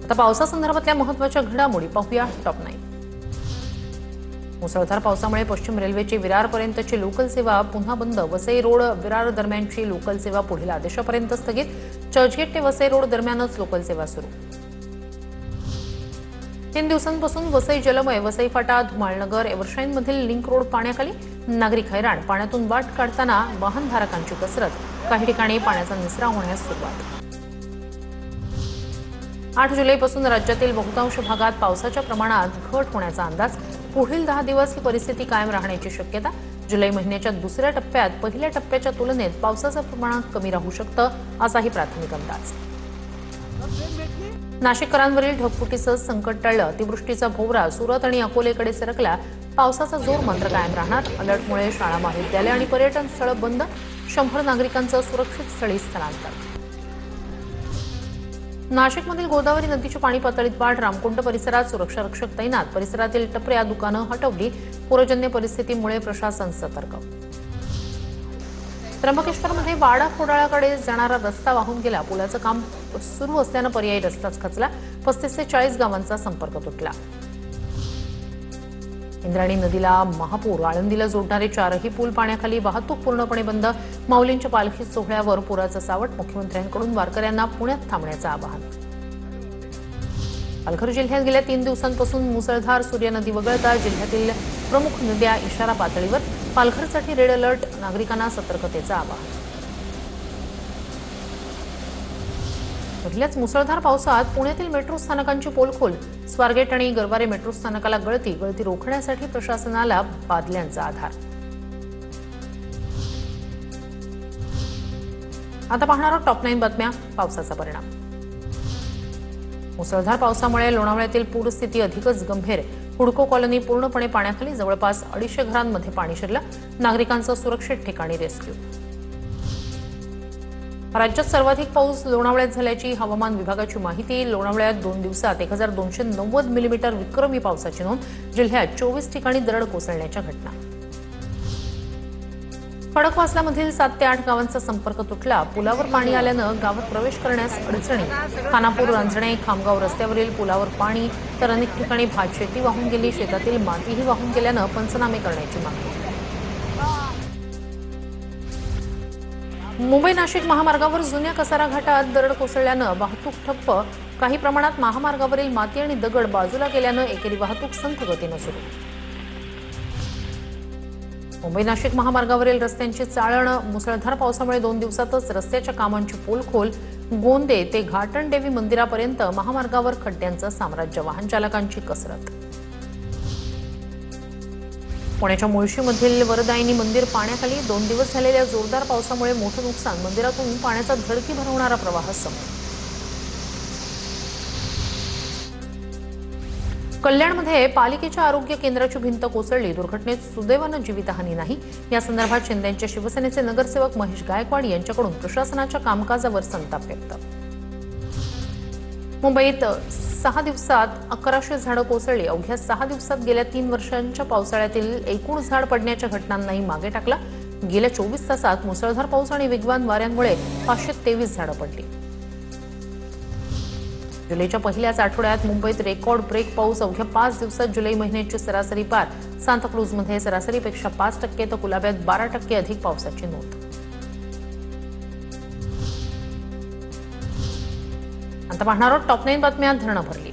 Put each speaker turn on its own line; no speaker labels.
आता पावसासंदर्भातल्या महत्त्वाच्या घडामोडी पाहूया टॉप 9। मुसळधार पावसामुळे पश्चिम रेल्वेची विरारपर्यंतची लोकल सेवा पुन्हा बंद। वसई रोड विरार दरम्यानची लोकल सेवा पुढील आदेशापर्यंत स्थगित। चर्चगेट ते वसई रोड दरम्यानच लोकल सेवा सुरू। 3 दिवसांपासून वसई जलमय, वसई फाटा, धुमाळनगर, एव्हरशाईनमधील लिंक रोड पाण्याखाली। नागरिक हैराण, पाण्यातून वाट काढताना वाहनधारकांची कसरत। काही ठिकाणी पाण्याचा निचरा होण्यास सुरुवात। 8 जुलैपासून राज्यातील बहुतांश भागात पावसाच्या प्रमाणात घट होण्याचा अंदाज। पुढील 10 दिवस ही परिस्थिती कायम राहण्याची शक्यता। जुलै महिन्याच्या दुसऱ्या टप्प्यात पहिल्या टप्प्याच्या तुलनेत पावसाचं प्रमाण कमी राहू शकतं, असाही प्राथमिक अंदाज। नाशिककरांवरील ढगफुटीचं संकट टळलं। अतिवृष्टीचा भोवरा सुरत आणि अकोलेकडे सरकला। पावसाचा जोर मात्र कायम राहणार। अलर्टमुळे शाळा, महाविद्यालय आणि पर्यटन स्थळं बंद। 100 नागरिकांचं सुरक्षित स्थळी स्थलांतर। नाशिकमधील गोदावरी नदीची पाणी पातळीत वाढ। रामकुंड परिसरात सुरक्षा रक्षक तैनात। परिसरातील टपऱ्या, दुकानं हटवली। पूरजन्य परिस्थितीमुळे प्रशासन सतर्क। त्र्यंबकेश्वरमध्ये वाडा खोडाळाकडे जाणारा रस्ता वाहून गेला। पुलाचं काम सुरू असल्यानं पर्यायी रस्ताच खचला। 35 ते 40 गावांचा संपर्क तुटला। इंद्रायणी नदीला महापूर। आळंदीला जोडणारे 4ही पूल पाण्याखाली। वाहतूक पूर्णपणे बंद। माऊलींच्या पालखी सोहळ्यावर पुराचं सावट। मुख्यमंत्र्यांकडून वारकऱ्यांना पुण्यात थांबण्याचं आवाहन। पालघर जिल्ह्यात गेल्या 3 दिवसांपासून मुसळधार। सूर्य नदी वगळता जिल्ह्यातील प्रमुख नद्या इशारा पातळीवर। पालघरसाठी रेड अलर्ट। नागरिकांना सतर्कतेचं आवाहन। पहिल्याच मुसळधार पावसात पुण्यातील मेट्रो स्थानकांची पोलखोल। स्वारगेट आणि गरवारे मेट्रो स्थानकाला गळती रोखण्यासाठी प्रशासनाला बादल्यांचा आधार। आता पाहणार आहोत टॉप 9 बातम्या। पावसाचा परिणाम। मुसळधार पावसामुळे लोणावळ्यातील पूरस्थिती अधिकच गंभीर। हुडको कॉलनी पूर्णपणे पाण्याखाली। जवळपास 250 घरांमध्ये पाणी शिरलं। नागरिकांचं सुरक्षित ठिकाणी रेस्क्यू। राज्यात सर्वाधिक पाऊस लोणावळ्यात झाल्याची हवामान विभागाची माहिती। लोणावळ्यात 2 दिवसात 1290 मिलीमीटर विक्रमी पावसाची नोंद। जिल्ह्यात 24 ठिकाणी दरड कोसळण्याच्या घटना। खडकवासलामधील 7 ते 8 गावांचा संपर्क तुटला। पुलावर पाणी आल्यानं गावात प्रवेश करण्यास अडचणी। खानापूर, रांजणे, खामगाव रस्त्यावरील पुलावर पाणी, तर अनेक ठिकाणी भातशेती वाहून गेली। शेतातील मातीही वाहून गेल्यानं पंचनामे करण्याची मागणी। मुंबई नाशिक महामार्गावर जुन्या कसारा घाटात दरड कोसळल्यानं वाहतूक ठप्प। काही प्रमाणात महामार्गावरील माती आणि दगड बाजूला गेल्यानं एकेरी वाहतूक संथ गतीनं सुरू। मुंबई नाशिक महामार्गावरील रस्त्यांची चाळण। मुसळधार पावसामुळे 2 दिवसातच रस्त्याच्या कामांची पोलखोल। गोंदे ते घाटणदेवी मंदिरापर्यंत महामार्गावर खड्ड्यांचं साम्राज्य। वाहन चालकांची कसरत। पुण्याच्या मुळशीमधील वरदायिनी मंदिर पाण्याखाली। 2 दिवस झालेल्या जोरदार पावसामुळे मोठं नुकसान। मंदिरातून पाण्याचा धडकी भरवणारा प्रवाह समोर। कल्याणमध्ये पालिकेच्या आरोग्य केंद्राची भिंत कोसळली। दुर्घटनेत सुदैवानं जीवितहानी नाही। या संदर्भात शिंदेंच्या शिवसेनेचे नगरसेवक महेश गायकवाड यांच्याकडून प्रशासनाच्या कामकाजावर संताप व्यक्त। मुंबईत 6 दिवसात 1100 झाडं कोसळली। अवघ्या 6 दिवसात गेल्या 3 वर्षांच्या पावसाळ्यातील एकूण झाड पडण्याच्या घटनांनाही मागे टाकला। गेल्या 24 तासात मुसळधार पाऊस आणि वेगवान वाऱ्यांमुळे 523 झाडं पडली। जुलैच्या पहिल्याच आठवड्यात मुंबईत रेकॉर्ड ब्रेक पाऊस। अवघ्या 5 दिवसात जुलै महिन्याची सरासरी पार। सांताक्रूजमध्ये सरासरीपेक्षा 5% तर कुलाब्यात 12% अधिक पावसाची नोंद। आता पाहणार आहोत टॉप 9 बातम्या। धरणं भरली।